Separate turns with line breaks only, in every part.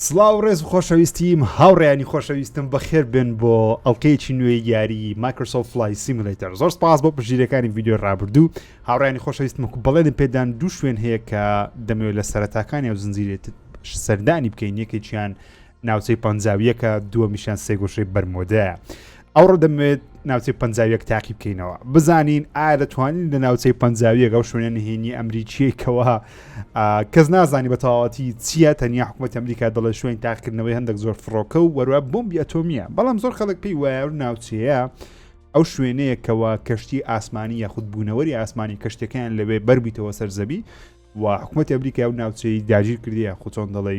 سڵاو ڕێز و خۆشەویستیم هاوڕێیانی خۆشەویستم بەخێر بن بۆ ئەڵلقەیەکی نوێی یاری مایکرۆسۆفت فلای سیمولەیتەر. زۆر سپاس بۆ پشتگیریەکانی ڤیدیۆ ڕابردوو. هاوڕێیانی خۆشەویستم بەڵێنم پێدان دوو شوێن هەیە کە دەمەوێت لە سەرەتاکانی ئەو زنجیرێت سەردانی بکەین. یەکێکیان ناوچەی پەنجاویەکە، دووەمیشیان سێگۆشەی بەرمۆدەیە. ئەوڕۆ دەمەوێت ناوچەی پەنجاویەک تاقی بکەینەوە، بزانین ئایا دەتوانین لە ناوچەی پەنجاویەک ئەو شوێنە نهێنی ئەمریکیەکەوە کەس نازانی بە تەواوەتی چیە، تەنیا حکوومەت ئەمریکا دەڵێ شوێن تاقیکردنەوەی هەندێک زۆر فڕۆکە و وەروە بۆمبی ئەتۆمیە. بەڵام زۆر خەڵک پێی وایە ناوچەیە ئەو شوێنەیەکەوە کەشتی ئاسمانی یاخود بوونەوەری ئاسمانی کەشتەکەیان لەوێ بەربیتەوە سەرزەوی و حکوومەت ئەمریکا ئەو ناوچەی داگیر کردیە خۆچۆن دەڵێ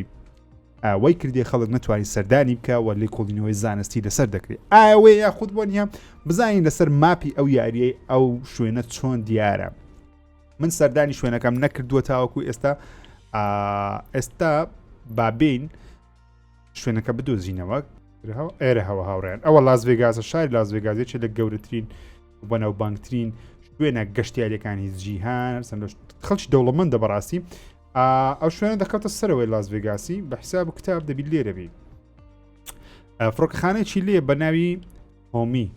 وای کردی خەڵک نتوانین سەردانی بکە و لێ کۆڵینەوەی زانستی لەسەر دەکرێت. ئاوێ یاخود بۆ نیە بزانین لەسەر ماپی ئەو یاریەی ئەو شوێنە چۆن دیارە. من سەردانی شوێنەکەم نەکردووە تاوەکو ئێستا بابین شوێنەکە بدۆزینەوە. ئێرە هەوە هاوڕێن ئەوە لاس ڤێگاسە، شاری لاس ڤێگاسێکە لە گەورەترین بەناوبانگترین شوێنە گەشتیاریەکانی جیهان، خەڵکی دەوڵەمەندە بەڕاستی. ئەو شوێنە دەکەوتە سەرەوەی لاس ڤێگاسی بە حساب و کتاب دەبی لێرە بی. فڕۆکەخانەیەکی لێ بە ناوی هۆمی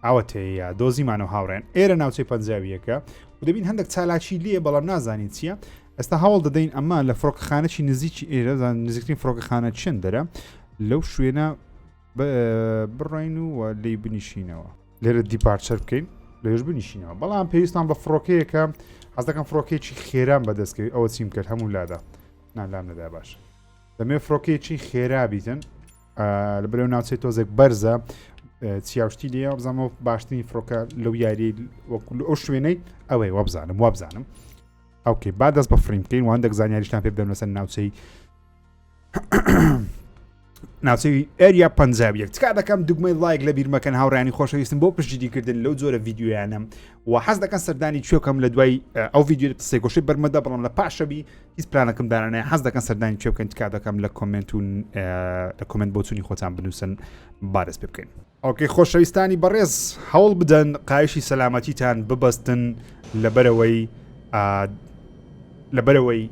ئەوەتەیە دۆزیمانەوە هاوڕێن. ئێرە ناوچەی پەنجاویەکە و دەبین هەندێک چالاکی لێ بەڵام نازانین چییە. ئێستا هەوڵ دەدەین ئەمە لە فڕۆکەخانەی نزیکی ئێرە نزیکترین فڕۆکەخانە چەند دەرە لەو شوێنە بڕین و لی بنیشینەوە، لێرە دیپارچەر بکەین لەش بنیشینەوە. بەڵام پێویستان بە فڕۆکەیەکە حەز دەکەم فڕۆکێکی خێران بەدەستکەوی. ئەوە چیم کرد هەموو لادا نالام نەدا باش دەمێ فڕۆکێکی خێرا بیتن لە بەرەو ناوچەی تۆزێک بەرزە چیاوشتی لێ بزانەوە باشترین فڕۆکە لەو یاری ئەو شوێنەی ئەوەی وابزانم. ئەوکێ با دەست بە فریم بکەین و هەندێک زانیاریشتان پێ بدەن لەسەر ناوچەی ئێریا پەنجاویەک. تکا دەکەم دوگمەی لایک لە بیر مەکەن هاوڕێیانی خۆشەویستم بۆ پشتگیریکردن لەو جۆرە ڤیدیۆیانم و حەز دەکەن سەردانی کوێکەم لە دوای ئەو ڤیدیۆ سێگۆشەی بەرمەدە، بەڵام لە پاشەبی هیچ پلانەکەم دارانەیە. حەز دەکەن سەردانی کوێ بکەن. تکا دەکەم لە کۆمنت بۆچوونی خۆتان بنووسن بارەس پێ بکەین. ئۆکەی خۆشەویستانی بەڕێز هەوڵ بدەن قایشی سەلامەتیتان ببەستن لەبەرەوەی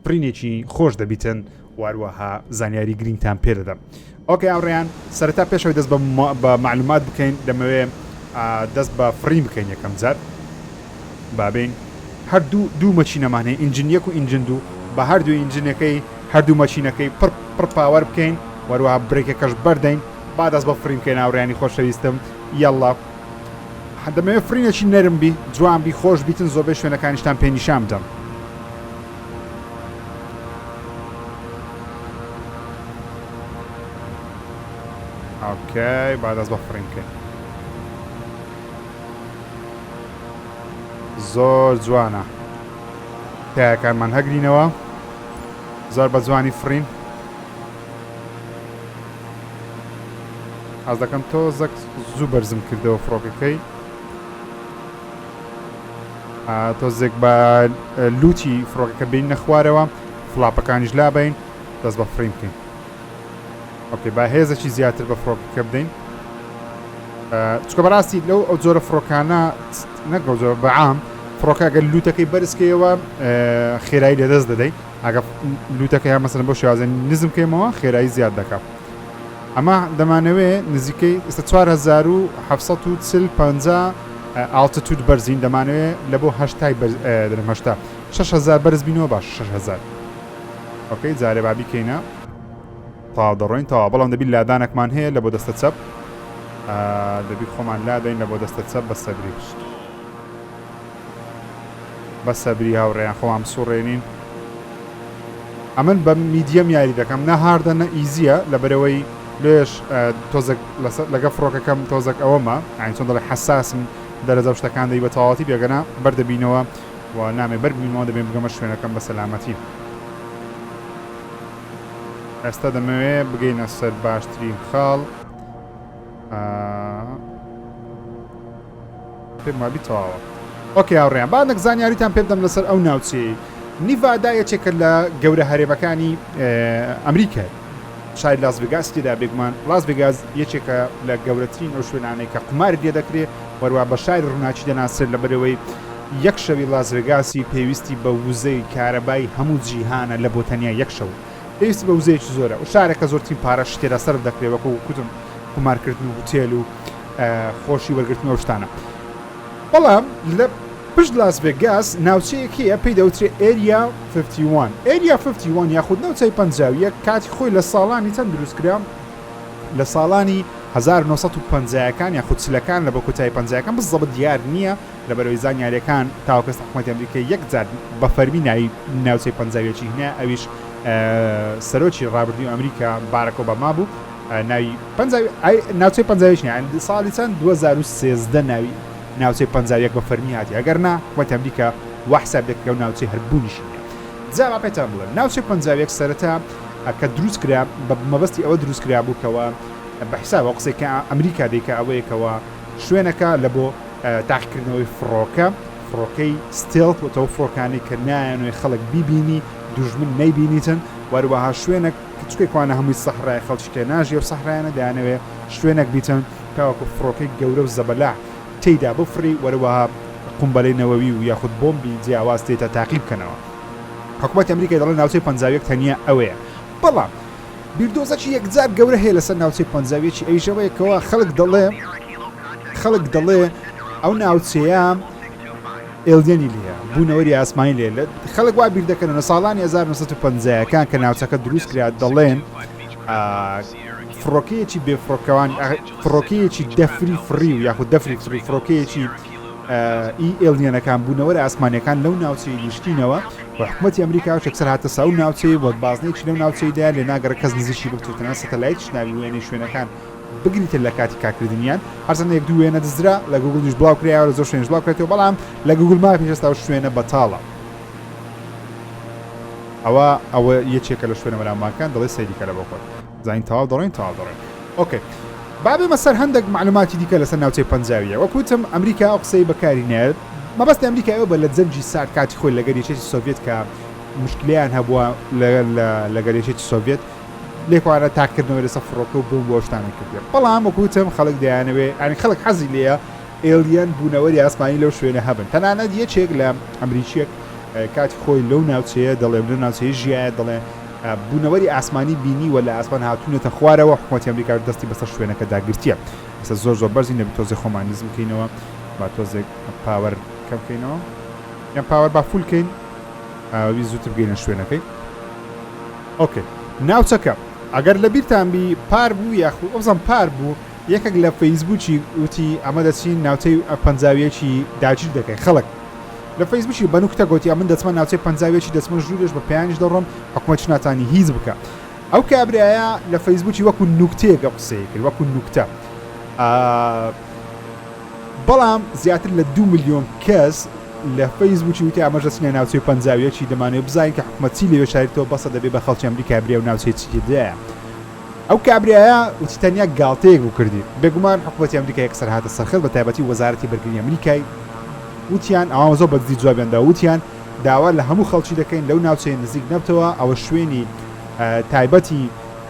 پرینێکی خۆش دەبیتن واروەها زانیاری گرنگتان پێدەدەم. ئۆکەی هاوڕێیان سەرەتا پێشەوەی دەست بە معلومات بکەین دەمەوێت دەست بە فریم بکەین یەکەم جار. بابین هەردوو دوو مەچینەمان هەیە، ئینجین یەک و ئینجین دوو. بە هەردوو ئینجینەکەی هەردوو مەچینەکەی پڕ پاوەەر بکەین، وەروەها برێکەکەش بەردەین. با دەست بە فریم بکەین هاوڕێیانی خۆشەویستم. یەڵڵا دەمەوێت فرینێکی نەرم بی، جوان بی، خۆش بیتن. زۆربەی شوێنەکانیشتان پێ نیشان بدەم. ئۆکەی با دەست بە فریم بکەین. زۆر جوانە تایەکانمان هەگرینەوە، زۆر بە جوانی فرین. ئاز دەکەم تۆزەک زوو بەرزم کردەوە فڕۆکەکەی. تۆزێک بە لوتی فڕۆکەکە بین نەخوارەوە، فڵاپەکانیش لابین، دەست بە فریم بکەین. ئۆکەی با هێزەکی زیاتر بە فڕۆکەکە بدەین، چکە بەڕاستی لەو ئەو جۆرە فڕۆکانە نەگەڵ جۆرە بەعام فڕۆکە ئەگەر لوتەکەی بەرزکەیەوە خێرایی لەدەست دەدەین. ئەگە لوتەکەی مەسەلەن بۆ شێوازە نزم بکەیمەوە خێرایی زیاد دەکات. ئەمە دەمانەوێت نزیکەی 4750 ئالتیتود بەرزین، دەمانەوێت لە بۆ 6000 بەرز بینەوە. باش 6000. ئۆکەی جارێ بابی کەینە تاوا دەڕۆین تەوا. بەڵام دەبی لادانێکمان هەیە لە بۆ دەستە چەپ، دەبی خۆمان لادەین لە بۆ دەستە چەپ بە سەبری بە سەبری هاوڕێیان خۆمان بسوڕێنین. ئەمن بە میدیەم یاری دەکەم، نە هاردە نە ئیزیە، لەبەرەوەی لێش تۆزێک لەگە فڕۆکەکەم تۆزێک ئەوەمە ئاین چۆن دەڵێ حەساسم دەرەجە شتەکان دەی بە تەواوەتی بێگەنە بەردەبینەوە و نامێ بەربینەوە دەبێن بگەمە شوێنەکەم بە سەلامەتی. ئێستا دەمەوێت بگەینە سەر باشترین خاڵ. پێم وابی تەواوە. ئۆکەی هاوڕێیان بانێک زانیاریتان پێ بدەم لەسەر ئەو ناوچەی نیڤادا یەکێکە لە گەورە هەرێمەکانی ئەمریکا. شاری لاس ڤێگاس تێدا بێگومان. لاس ڤێگاس یەکێکە لە گەورەترین ئەو شوێنانەی کە قمار لێ دەکرێت، وەروە بە شاری ڕووناچی دەناسێت لەبەرەوەی یەک شەوی لاس ڤێگاسی پێویستی بە وزەی کارەبای هەموو جیهانە لە بۆ تەنیا یەک شەو. پێویستی بە وزەیەکی زۆرە و شارێکە زۆرترین پارەش تێدا سەر دەکرێت وەکو کوتم کومارکردن و هوتێل و خۆشی وەرگرتنەوە شتانە. بەڵام لە پشت لاس ڤێگاس ناوچەیەکیە پێی دەوترێت ئێریا 51. ئێریا 51 یاخود ناوچەی 51 کاتی خۆی لە ساڵانی چەند دروستکرا؟ لە ساڵانی 1950ەکان یاخود چلەکان لە بە کۆتایی 50ەکان بزەبە دیار نییە لەبەرەوەی زانیاریەکان تاوەکەس حکومەتی ئەمریکای یەکجار بە فەرمی ناوی ناوچەی 50ی هینە ئەویش سەرۆکی ڕابردنی ئەمریکا باراک ئۆباما بوو. ناوچەی 50 ساڵی چەند 2013 ناوی ناوچەی 51 بە فەرمی هاتی ئەگەر نا حکومەتی ئەمریکا وا حساب دەکرێت و ناوچەی هەربوونیشی نییە. جا با پێتان بڵێن ناوچەی 51 سەرەتا کە دروستکرا بە مەبەستی ئەوە دروستکرا بووکەوە بە حساب قسێکە ئەمریکا دەیکە ئەوەیەکەوە شوێنەکە لە بۆ تاقیکردنەوەی فڕۆکەی ستێڵت وتەوە فڕۆکانی کە نایەنەوەی خەڵک بیبینی دوژمن نەیبینیتن وەروەها شوێنێک کچکێکوانە هەمووی سەحرای خەڵکی تێناژی و سەحرایانە دایانەوێ شوێنێک بیتن پاوەکو فڕۆکەی گەورە و زەبەلا تێیدا بفری وەروەها قومبەلەی نەوەوی و یاخود بۆمبی جیاواز تێتە تاقیب بکەنەوە. حکومەتی ئەمریکای دەڵێن ناوچەی 51 تەنیا ئەوەیە. بەڵام بیردۆزەکی یەکجار گەورە هەیە لەسەر ناوچەی 50 ئەویشەوەیەکەوە خەڵک دەڵێ ئەو ناوچەیە ئێلدێنی لێە بوونەوەری ئاسمانی لێ خەڵک وا بیر دەکەنەوە ساڵانی 1950ەکان کە ناوچەکە دروست کرا دەڵێن فڕۆکەیەکی بێفڕۆکەوان فڕۆکەیەکی دەفری فری و یاخود دەفری فری فڕۆکەیەکی ئێلدێنەکان بوونەوەری ئاسمانیەکان لەو ناوچەی گشتینەوە و حکومەتی ئەمریکا چەکسەر هاتە ساو ناوچەی وە بازنێکی لەو ناوچەیدا لێ ناگەڕە کەس نزیشی بکتوتەنە سەتەلایت ناوی وێنەی شوێنەکان بگریتە لە کاتی کارکردنیان هەرچەندە یەک دوو وێنە دزرا لە گوگڵیش بڵاو کراوە زۆر شوێنش بڵاو کرێتەوە بەڵام لە گوگڵ ماپی هێستا شوێنە بەتاڵە ئەوە یەکێکە لە شوێنە بەراماکان دەڵێ سەیریکە لە بۆخۆت زانین تەواو دەڕێن ئۆکێ بابێ مەسەر هەندێک معلوماتی دیکە لەسەر ناوچەی 50 وەکوتم ئەمریکا ئەو قسەی بەکاری نێت مەبەستی ئەمریکایەوە بە لە جەنگی سارد کاتی خۆی لە گەریچێتی سۆڤێت کە مشکلیان هەبووە لە گەریچێتی سۆڤێت لێکوانە تاکردنەوەی لەسەر فڕۆکە و بووم بۆ شتانی کردێت بەڵام وەکوتم خەڵک دەیانەوێ ئەنی خەڵک حەزی لێیە ئێلیەن بوونەوەری ئاسمانی لەو شوێنە هەبن تەنانەت یەکێک لە ئەمریکیەک کاتی خۆی لەو ناوچەیە دەڵێ لە ناوچەی ژیایە دەڵێ بوونەوەری ئاسمانی بینی و لە ئاسمان هاتوونێتە خوارەوە حکومەتی ئەمریکا دەستی بەسەر شوێنەکە داگرتیە ئێستا زۆر بەرزی نەبێت تۆزێک خۆمان نزم بکەینەوە با تۆزێک پاوەر کەم بکەینەوە یان پاوەر با فول بکەین ئەوی زووتر بگەینە شوێنەکەی ئۆکێ ناوچەکە ئەگەر لە بیرتان بی پار بوو یاخود ئەوزان پار بوو یەکێک لە فەیسبوکی وتی ئەمە دەچین ناوچەی 50 داگیر دەکەین خەڵک لە فەیسبوکی بەنوکتە گوتی من دەچمە ناوچەی 50 دەچمە ژوورش بە پێیانش دەڕۆم حکومەتی ناتانی هیچ بکە ئەو کابرایە لە فەیسبوکی وەکو نوکتەیەکە قسەی کرد وەکو نوکتە بەڵام زیاتر لە 2 ملیۆن کەس لە فەیسبوکی وتی ئەمەش دەچنە ناوچەی 50 دەمانێت بزانین کە حکومەتی لێوێ شاریتەوە بەسە دەبێت بە خەڵکی ئەمریکا برێ و ناوچەی چیدایە ئەو کابرایە وتی تەنیا گاڵتەیەک بوو کردی بێگومان حکومەتی ئەمریکا یەکسەر هاتە سەرخەت بە تایبەتی وەزارەتی بەرگریی ئەمریکای وتیان ئەوە زۆر بەدزی جوابیاندا وتیان داوا لە هەموو خەڵکی دەکەین لەو ناوچەی نزیک نەبتەوە ئەوە شوێنی تایبەتی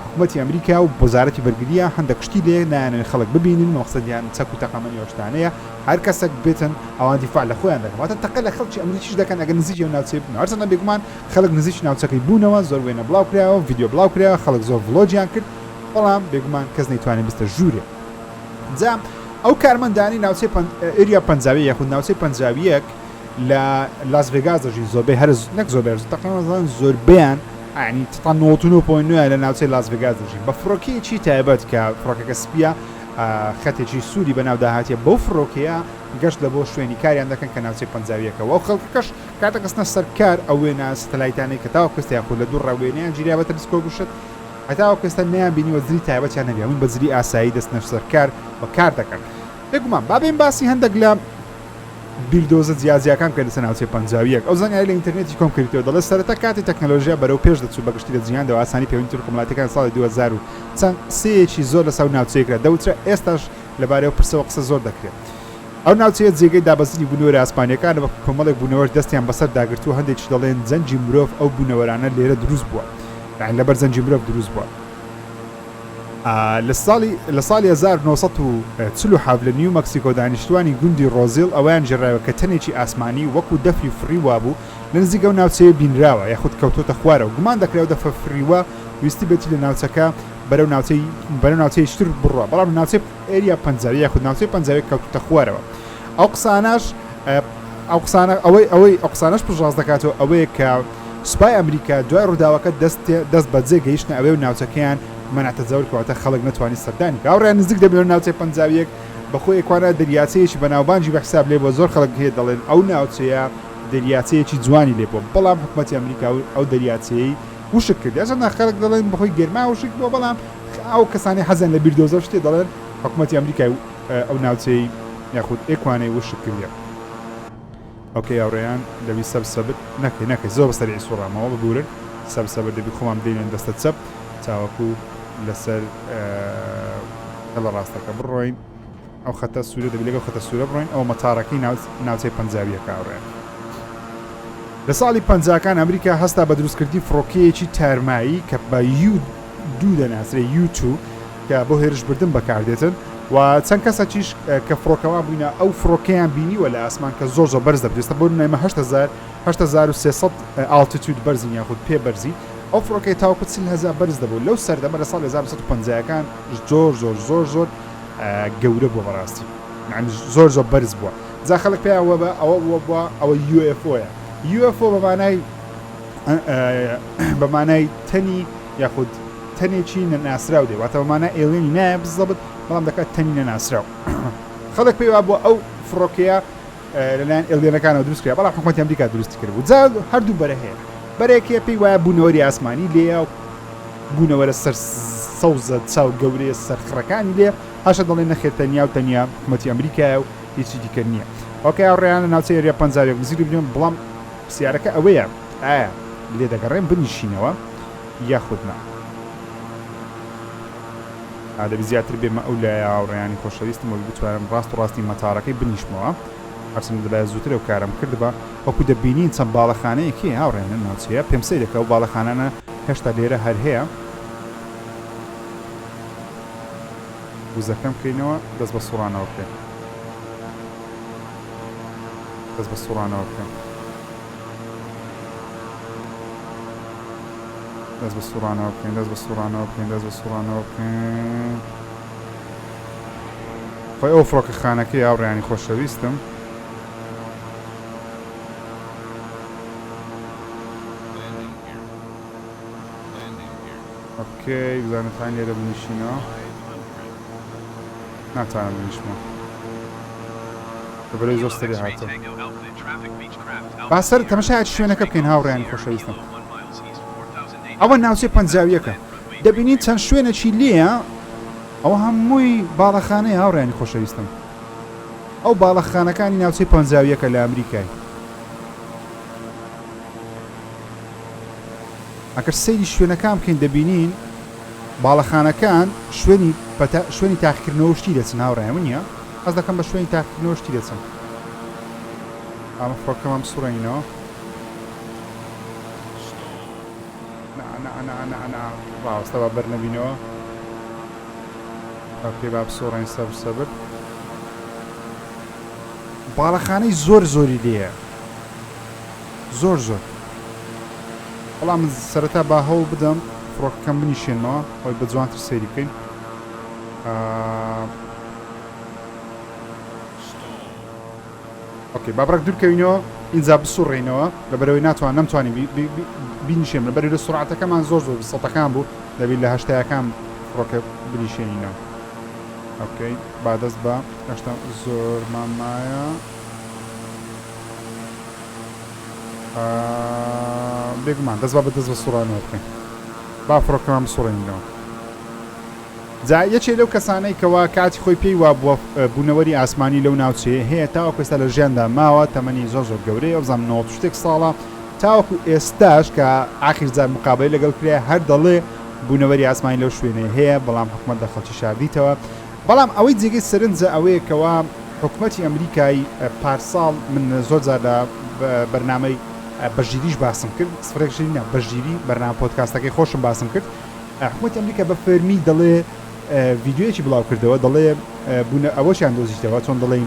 حکومەتی ئەمریکا و وەزارەتی بەرگریە هەندێک شتی لێ نایانێت خەڵک ببینن مەقسەدیان چەک و تەقامەنی ئەوشتانەیە هەر کەسێک بێتن ئەوان دیفاع لە خۆیان دەکەن واتە تەقە لە خەڵکی ئەمریکیش دەکەن ئەگەر نزیکی ئەو ناوچەی بوون هەرچەندە بێگومان خەڵک نزیک ناوچەکەی بوونەوە زۆر وێنە بڵاو کراوە ڤیدیۆ بڵاو کراوە خەڵک زۆر ڤڵۆجیان کرد بەڵام بێگومان کەس نەیتوانێت بستە ژوورێ جا ئەو کارمەندانی ناوچەی ئێریا 50 یاخود ناوچەی 50 لە لاس ڤێگاس دەژین زۆربەی هەر نەک زۆربەی تەقریبان زۆربیان ینی تا 99.9 لە ناوچەی لاس ڤێگاس دەژین بە فڕۆکەیەکی تایبەت کە فڕۆکەکە سپیە خەتێکی سووری بەناو داهاتیە بەو فڕۆکەیە گەشت لە بۆ شوێنی کاریان دەکەن کە ناوچەی 50ەوە خەڵکەکەش کاتە کەسنە سەرکار ئەو وێنە سەتەلایتانەی کە تاوە کەستی یاخود لە دوو ڕاوێنەیان گیریا بە تەلسکۆپ بشت هەتاوە کەستە نیان بینی وەزری تایبەتیان نەبێ من بەزری ئاسایی دەستنە سەرکار بە کار دەکەن بێگومان بابێن باسی هەندێک لە بیردۆزە جیازیەکان کە لەسەر ناوچەی 50 ئەو زانیاری لە ئینتەرنێتی کۆم کردیەوە دەڵێت سەرەتا کاتی تەکنۆلۆژیا بەرەو پێش دەچوو بە گشتی لە جیهاندا و ئاسانی پەیوەندی کۆمەڵاتیەکان ساڵی 2000 چەند سەیەکی زۆر لەسەر ناوچەیەکرا دەوترە ئێستاش لەبارەوە پرسەوە قسە زۆر دەکرێت ئەو ناوچەیە جێگەی دابەزینی بوونەوەری ئاسمانیەکان بە کۆمەڵێک بوونەوەر دەستیان بەسەر داگرتووە هەندێکی دەڵێن جەنجی مرۆڤ ئەو بوونەوەرانە لێرە دروست بووە لەبەر جەنجی مرۆڤ دروست بووە لە ساڵی 1940 لە نیو مەکسیکۆ دانیشتوانی گوندی ڕۆزیل ئەویان ژێڕایەوە کە تەنێکی ئاسمانی وەکو دەفری فڕی وابوو لە نزیک ئەو ناوچەیە بینراوە یاخود کەوتۆتە خوارەوە گومان دەکرێت دەفە فریوە ویستی بێتی لە ناوچەکە بەرەو ناوچەی شتر بڕوە بەڵام ناوچەی ئێریا پەنجاوی یاخود ناوچەی پەنجاوی کەوتۆتە خوارەوە ئەو قسانەش پژاز دەکاتەوە ئەوەیە کە سوپای ئەمریکا دوای ڕووداوەکە دەست بەجێ گەیشتە ئەوێ و ناوچەکەیان مەناتە زەور کەواتە خەڵک نەتوانانی سەردانی هاوڕێیان نزیک دەبێت ناوچەی پەنجاویەک بەخۆی ئەکوانە دەریاچەیەکی بەناوبانجی بە حساب لێ بۆ زۆر خەڵک هەیە دەڵێن ئەو ناوچەیە دەریاچەیەکی جوانی لێ بۆ بەڵام حکومەتی ئەمریکا ئەو دەریاچەیەی وشک کرد یاژەنا خەڵک دەڵێن بەخۆی گەرما وشک بۆ بەڵام ئەو کەسانی حەزان لە بیردۆزە شتێ دەڵێن حکومەتی ئەمریکای ئەو ناوچەی یاخود ئێکوانەی وشک کردێ ئۆکەی هاوڕێیان دەبی سەبسەبت نەکەی زۆر بەسەری سوڕامەوە ببورن سەبسەبت دەبی خۆمان بدەینێن دەستە چەپ چاوەکو لەسەر هەڵە ڕاستەکە بڕۆین ئەو خەتە سوورە دەبی لەگەڵ خەتە سوورە بڕۆین ئەو مەتارەکەی ناوچەی پەنجاویەکە هاوڕێیان لە ساڵی پەنجاکان ئەمریکا هەستا بە دروستکردی فڕۆکەیەکی تارمایی کە بە U2 دەناسرێت U2 کە بۆ هێرشبردن بەکاردێتن و چەند کەسەکیش کە فڕۆکەوە بووینە ئەو فڕۆکەیان بینیوە لە ئاسمان کە زۆر بەرز دەبێتە بۆ نایمە 8300 ئالتیتود بەرزین یاخود پێ بەرزی ئەو فڕۆکەی تاوەکو 40,000 بەرز دەبوو لەو سەردەمە لە ساڵ 1950ەکان زۆر گەورە بووە بەڕاستی زۆر بەرز بووە جا خەڵک پێیانوە بە ئەوە بووە ئەوە UFOیە UFO بەمانای تەنی یاخود تەنێکی نەناسراو دێ واتە بەمانە ئێڵێنی نایە بزەبت بەڵام دەکات تەنی نەناسراو خەڵک پێی وا بووە ئەو فڕۆکەیە لەلایەن ئێڵێنەکانەوە دروستکرا بەڵام حکومەتی ئەمریکا دروستی کرد بوو جا هەردوو بەرە هەیە بەرێکێ پێی وایە بوونەوەری ئاسمانی لێە بوونەوەرە سەر سەوزە چاو گەورەیە سەرخڕەکانی لێ هاشە دەڵێن نەخێت تەنیا و تەنیا حکومەتی ئەمریکایە و هیچی دیکە نییە ئۆکەی هاوڕێیان لە ناوچەی ئێریا پەنجاویەک نزیک ببینم بەڵام پرسیارەکە ئەوەیە ئایا لێ دەگەڕێن بنیشینەوە یاخود نا دەبی زیاتر بێمە ئەو لای هاوڕێیانی خۆشەویستمەوەی بتوانم ڕاست و ڕاستی مەتارەکەی بنیشمەوە هەرچەند دەبێت زووترە و کارم کردبە وەکو دەبینین چەند باڵەخانەیەکی هاوڕێن لە ناوچەیە پێم سەیرە کە ئەو باڵەخانانە هێشتا لێرە هەر هەیە وزەکەم بکەینەوە دەست بە سوڕانەوە بکەین دەست بە سوڕانەوە بکەین دەست بە سوڕانەوە بکەین دەست بە سوڕانەوە بکەین دەست بە سوڕانەوە بکەین خۆی ئەو فڕۆکە خانەکەی هاوڕێیانی خۆشەویستم ئۆکەی بزانەتان لێرە بنیشینەوە ناتوانم بنیشمەوە لەبەرەوەی زۆر سەری هاتە با سەر تەماشای شوێنەکە بکەین هاوڕێیانی خۆشەویستم ئەوە ناوچەی پەنجاویەکە دەبینین چەند شوێنێکی لێیە ئەوە هەمووی باڵەخانەی هاوڕێیانی خۆشەویستم ئەو باڵەخانەکانی ناوچەی پەنجاویەکە لە ئەمریکای ئەگەر سەیری شوێنەکان بکەین دەبینین باڵەخانەکان شوێنی تاقیکردنەوە شتی دەچن هاوڕێیان نییە ئەس دەکەم بە شوێنی تاقیکردنەوە شتی دەچن ئەمە فڕۆکەمەم سوڕێنینەوە ڕاستە با بەر نەبینەوە پێ با بسۆڕین سەبر باڵەخانەی زۆری لێیە زۆر بەڵام سەرەتا با هەوڵ بدەم فڕۆکەکەم بنیشێنمەوە خۆی بە جوانتر سەیری بکەین ئۆکەی با بڕێک دوورکەوینەوە ئینجا بسوڕێنەوە لەبەرەوەی نەمتوانین بینیشێن لەبەری لە سرعەتەکەمان زۆر سەتەکان بوو دەبێت لە هەشتایەکان فڕۆکە بنیشێنینەوە ئۆکەی با دەست بە هەشتا زۆر مامایە بێگومان دەست با بەدەست بە سوڕانەوە بکەین با فڕۆکەمان بسوڕێنینەوە جا یەکێ لەو کەسانەی کەوا کاتی خۆی پێی وا بووە بوونەوەری ئاسمانی لەو ناوچەیە هەیە تاوەکو ئێستا لە ژیاندا ماوە تەمەنی زۆر گەورەیە بزانم 90 شتێک ساڵە تاوەکو ئێستاش کە ئاخر جار مقابلەی لەگەڵ کرێ هەر دەڵێ بوونەوەری ئاسمانی لەو شوێنەیە هەیە بەڵام حکومەت لە خەڵکی شاردیتەوە بەڵام ئەوەی جێگەی سەرنجە ئەوەیە کەوا حکومەتی ئەمریکای پارساڵ من زۆر جار لە بەرنامەی بەژیریش باسم کرد سفرێکژینە بەژیری بەرنامە پۆدکاستەکەی خۆشم باسم کرد حکومەتی ئەمریکا بە فەرمی دەڵێ ڤیددیوەیەکی بڵاو کردەوە دەڵێ ئەوەشیان دۆزیشتەوە چۆن دەڵێ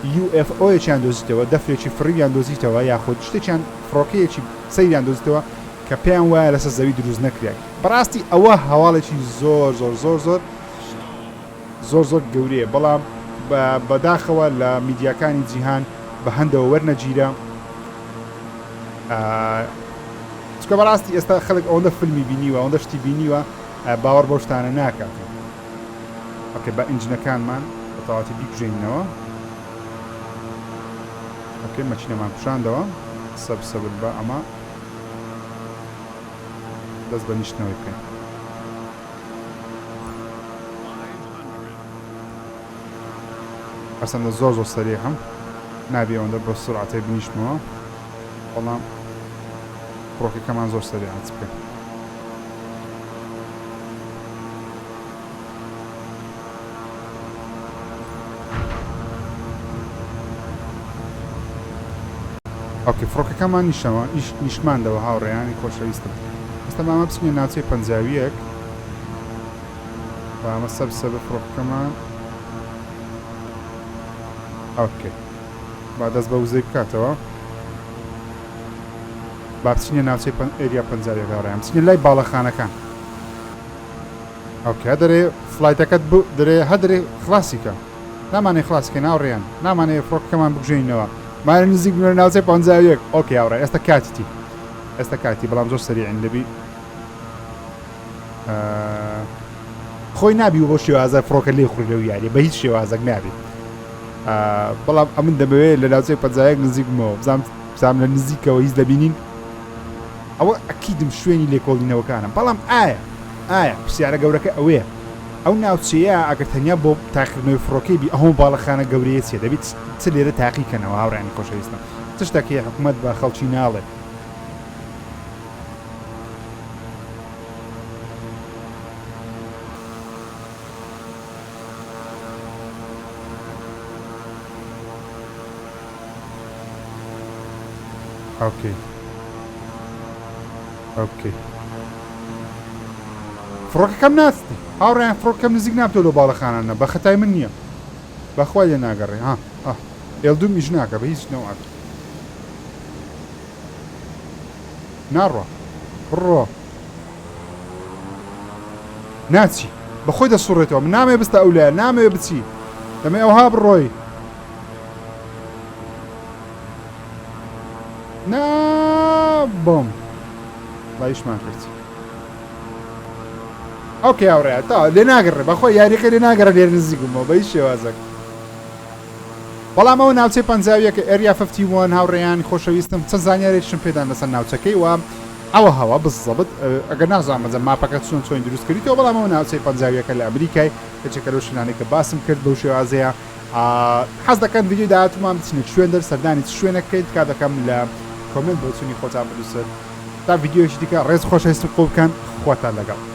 UFOیان دۆزیتەوە دەفرێکی فڕیان دۆزیتەوە یاخود شتێکیان فڕۆکەیەکی سەیریان دۆزیتەوە کە پێیان وایە لەسەر زەوی دروست نەکرێت بەڕاستی ئەوە هەواڵێکی زۆر زۆر زۆر زۆر زۆر زۆر گەورەیە بەڵام بەداخەوە لە میدیاکانی جیهان بە هەندەوە وەرنەگیرە چکە بەڕاستی ئێستا خەڵک ئەوەندە فیلمی بینیوە ئەوەندە شتی بینیوە باوەڕ بۆ شتانە ناکات ئۆکێ بە ئینجینەکانمان بەتەواتی بیکوژێنینەوە ئۆکێ مەچینەمان کوشاندەوە سەبر بە ئەمە دەست بە نیشتنەوەی بکەین ئەسەندە زۆر زۆر سەریعم نابێ ئەوەندە بە سرعەتەی بنیشتمەوە بەڵام فڕۆکەکەمان زۆر سەریع هەچ بکەین ئۆکێ فڕۆکەکەمان نیشماندەوە هاوڕێیانی خۆشەویستم ئێستا مامە بچینە ناوچەی پەنجاویەک بامە سەبسە بە فڕۆکەکەمان ئۆکێ با دەست بە وزەی بکاتەوە با بچینە ناوچەی ئێریا پەنجاویەک هاوڕێیان بچینە لای باڵەخانەکان ئۆکێ دەرێ فلایتەکەت دەرێ هەدرێ خلاسیکە نامانێ خلاسکە ناوڕێیان نامانێ فڕۆکەکەمان بگژێنەوە مانە نزیک بنەوە ناوچەی پەنجاویەک ئۆکێ هاوڕێ ئێستا کاتیتی ئێستا کاتی بەڵام زۆر سەریعین دەبی خۆی نابی بۆ شێوازە فڕۆکە لێ خوڕی لەو یاریە بە هیچ شێوازەک نابی بەڵام ئەمن دەبەوێت لە ناوچەی پەنجاویەک نزیک بمەوە بزانم لە نزیکەوە هیچ دەبینین ئەوە ئەکیدم شوێنی لێکۆڵینەوەکانم بەڵام ئایا پرسیارە گەورەکە ئەوەیە ئەو ناوچەیە ئەگەر تەنیا بۆ تاقیکردنەوەی فڕۆکەی بی ئەوە باڵەخانە گەورەیە چێ دەبێت چ لێرە تاقیکەنەوە هاوڕێیانی خۆشەویستم چ شتێکی حکوومەت بە خەڵکی ناڵێت ئۆکێ فڕۆکەکەم ناستی هاوڕێیان فڕۆکەم نزیک نابتەوە لە باڵەخانانە بە خەتای من نییە بەخوای لێ ناگەڕێ ئێڵدوو میش ناکە بە هیچ نەوەات ناڕۆ بڕۆ ناچی بەخۆی دەسوڕێتەوە من نامێ بستە ئەو لایە نامەوێ بچی دەمێ ئەوها بڕۆی بۆم لایشمان کرد ئۆکێ هاوڕێیان تا لێ ناگەڕێ بەخۆی یاریەکە لێ ناگەڕە لێر نزیکمەوە بە هیچ شێوازەک بەڵام ئەوە ناوچەی پەنجاویەکە ئێریا 51 هاوڕێیان خۆشەویستم چەند زانیاریشم پێدان لەسەر ناوچەکەی و ئەوە هەوا بزەبت ئەگەر نازانمەجە ماپەکە چۆن دروست کردیتەوە بەڵام ئەوە ناوچەی پەنجاویەکە لە ئەمریکای کەچێکە لەو شوێنانەی کە باسم کرد بەو شێوازەیە حەز دەکەن ڤیدیۆی داهاتوومان بچینە شوێن دەر سەردانی شوێنە بکەیت کا دەکەم لە کۆمنت بۆ چوونی خۆتان بنووسن تا ڤیدیۆشی دیکە ڕێز خۆشەویستم قوڵ بکەن خواتان لەگەڵ